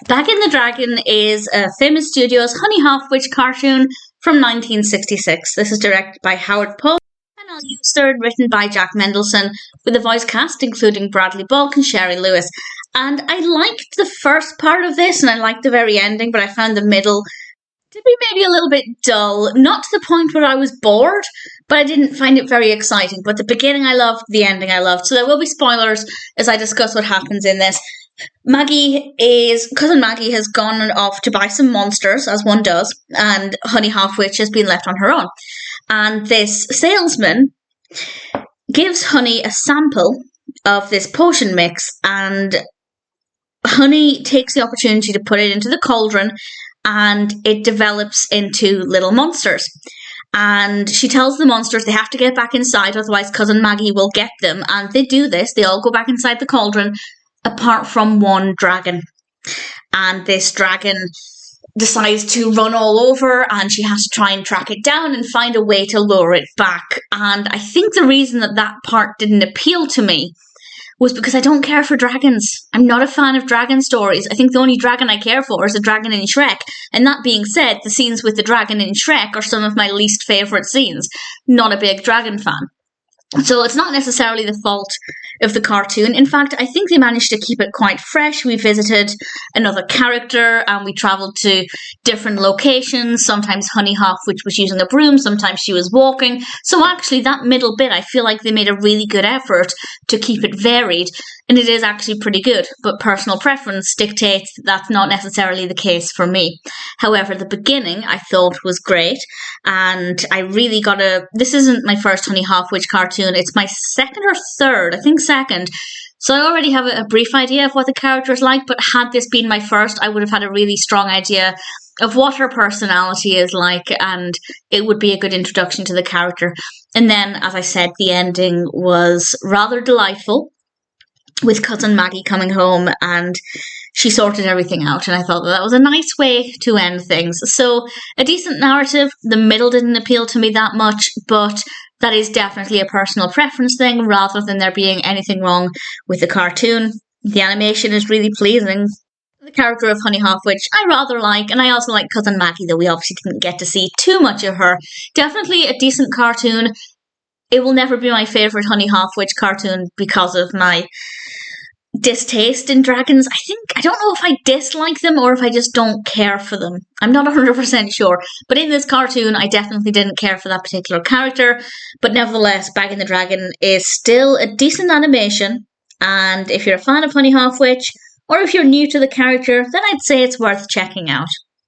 Baggin the Dragon is a famous studio's Honey Halfwitch cartoon from 1966. This is directed by Howard Poe and Eugster, written by Jack Mendelsohn, with a voice cast including Bradley Bolke and Shari Lewis. And I liked the first part of this, and I liked the very ending, but I found the middle to be maybe a little bit dull. Not to the point where I was bored, but I didn't find it very exciting. But the beginning I loved, the ending I loved. So there will be spoilers as I discuss what happens in this. Cousin Maggie has gone off to buy some monsters, as one does, and Honey Halfwitch has been left on her own. And this salesman gives Honey a sample of this potion mix, and Honey takes the opportunity to put it into the cauldron, and it develops into little monsters. And she tells the monsters they have to get back inside, otherwise Cousin Maggie will get them. And they do this. They all go back inside the cauldron, apart from one dragon. And this dragon decides to run all over, and she has to try and track it down and find a way to lure it back. And I think the reason that part didn't appeal to me was because I don't care for dragons. I'm not a fan of dragon stories. I think the only dragon I care for is the dragon in Shrek. And that being said, the scenes with the dragon in Shrek are some of my least favourite scenes. Not a big dragon fan. So it's not necessarily the fault of the cartoon. In fact, I think they managed to keep it quite fresh. We visited another character and we travelled to different locations. Sometimes Honey Halfwitch was using a broom, sometimes she was walking. So actually that middle bit, I feel like they made a really good effort to keep it varied. And it is actually pretty good, but personal preference dictates that's not necessarily the case for me. However, the beginning I thought was great, and I really this isn't my first Honey Halfwitch cartoon, it's my second or third, I think second. So I already have a brief idea of what the character is like, but had this been my first, I would have had a really strong idea of what her personality is like, and it would be a good introduction to the character. And then, as I said, the ending was rather delightful, with Cousin Maggie coming home and she sorted everything out, and I thought that was a nice way to end things. So a decent narrative. The middle didn't appeal to me that much, but that is definitely a personal preference thing rather than there being anything wrong with the cartoon. The animation is really pleasing. The character of Honey Halfwitch I rather like, and I also like Cousin Maggie, though we obviously didn't get to see too much of her. Definitely a decent cartoon. It will never be my favourite Honey Halfwitch cartoon because of my distaste in dragons. I don't know if I dislike them or if I just don't care for them. I'm not 100% sure. But in this cartoon, I definitely didn't care for that particular character. But nevertheless, Baggin the Dragon is still a decent animation. And if you're a fan of Honey Halfwitch, or if you're new to the character, then I'd say it's worth checking out.